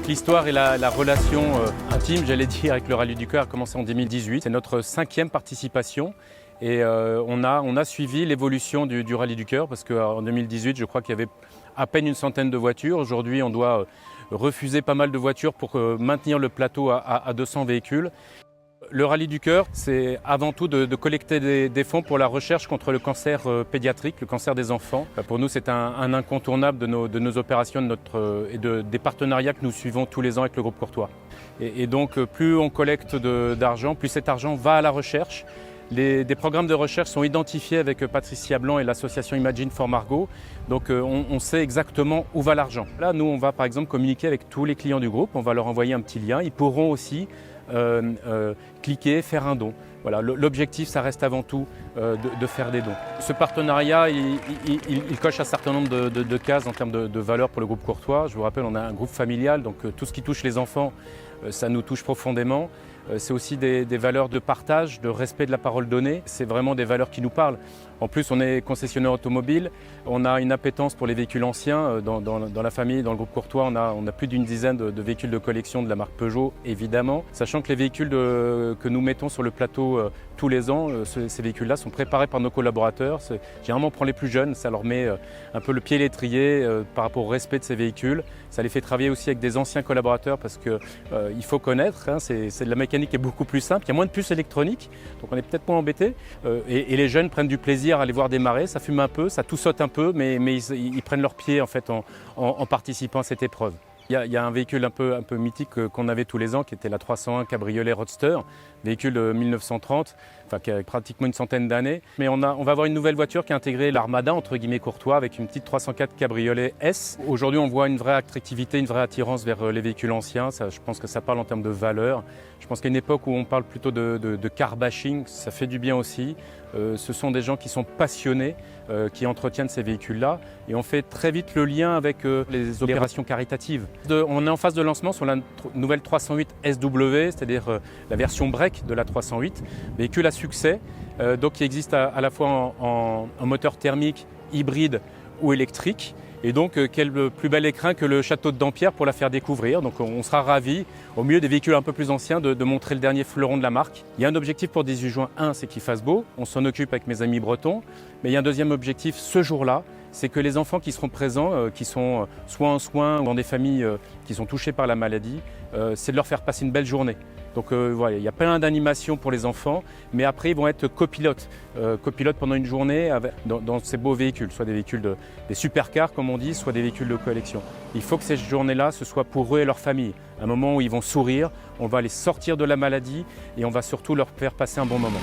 l'histoire et la relation intime, j'allais dire, avec le Rallye du Cœur a commencé en 2018. C'est notre 5e participation et on a suivi l'évolution du Rallye du Cœur parce qu'en 2018, je crois qu'il y avait à peine une centaine de voitures. Aujourd'hui, on doit refuser pas mal de voitures pour maintenir le plateau à 200 véhicules. Le Rallye du Cœur, c'est avant tout de collecter des fonds pour la recherche contre le cancer pédiatrique, le cancer des enfants. Pour nous, c'est un incontournable de nos opérations des partenariats que nous suivons tous les ans avec le groupe Courtois. Et donc, plus on collecte d'argent, plus cet argent va à la recherche. Des programmes de recherche sont identifiés avec Patricia Blanc et l'association Imagine for Margot. Donc on sait exactement où va l'argent. Là, nous, on va par exemple communiquer avec tous les clients du groupe. On va leur envoyer un petit lien. Ils pourront aussi cliquer, faire un don. Voilà, l'objectif, ça reste avant tout de faire des dons. Ce partenariat, il coche un certain nombre de cases en termes de valeurs pour le groupe Courtois. Je vous rappelle, on a un groupe familial, donc tout ce qui touche les enfants, ça nous touche profondément. C'est aussi des valeurs de partage, de respect de la parole donnée. C'est vraiment des valeurs qui nous parlent. En plus, on est concessionnaire automobile. On a une appétence pour les véhicules anciens. Dans la famille, dans le groupe Courtois, on a plus d'une dizaine de véhicules de collection de la marque Peugeot, évidemment. Sachant que les véhicules que nous mettons sur le plateau tous les ans, ces véhicules-là sont préparés par nos collaborateurs. Généralement, on prend les plus jeunes. Ça leur met un peu le pied à l'étrier par rapport au respect de ces véhicules. Ça les fait travailler aussi avec des anciens collaborateurs parce qu'il faut connaître. C'est de la mécanique qui est beaucoup plus simple. Il y a moins de puces électroniques, donc on est peut-être moins embêtés. Et les jeunes prennent du plaisir à les voir démarrer. Ça fume un peu, ça tout saute un peu, mais ils prennent leur pied en fait en participant à cette épreuve. Il y a un véhicule un peu mythique qu'on avait tous les ans qui était la 301 Cabriolet Roadster, véhicule de 1930, qui a pratiquement une centaine d'années. Mais on va avoir une nouvelle voiture qui a intégré l'armada entre guillemets Courtois avec une petite 304 Cabriolet S. Aujourd'hui, on voit une vraie attractivité, une vraie attirance vers les véhicules anciens. Je pense que ça parle en termes de valeur. Je pense qu'à une époque où on parle plutôt de car bashing, ça fait du bien aussi. Ce sont des gens qui sont passionnés, qui entretiennent ces véhicules-là. Et on fait très vite le lien avec les opérations caritatives. On est en phase de lancement sur la nouvelle 308 SW, c'est-à-dire la version break de la 308. Véhicule à succès, donc qui existe à la fois en moteur thermique, hybride ou électrique. Et donc, quel plus bel écrin que le château de Dampierre pour la faire découvrir. Donc, on sera ravis, au milieu des véhicules un peu plus anciens, de montrer le dernier fleuron de la marque. Il y a un objectif pour 18 juin. Un, c'est qu'il fasse beau. On s'en occupe avec mes amis bretons. Mais il y a un deuxième objectif ce jour-là, c'est que les enfants qui seront présents, qui sont soit en soins ou dans des familles qui sont touchées par la maladie, c'est de leur faire passer une belle journée. Donc voilà, il y a plein d'animations pour les enfants, mais après ils vont être copilotes pendant une journée dans ces beaux véhicules, soit des supercars comme on dit, soit des véhicules de collection. Il faut que ces journées-là, ce soit pour eux et leur famille, un moment où ils vont sourire, on va les sortir de la maladie et on va surtout leur faire passer un bon moment.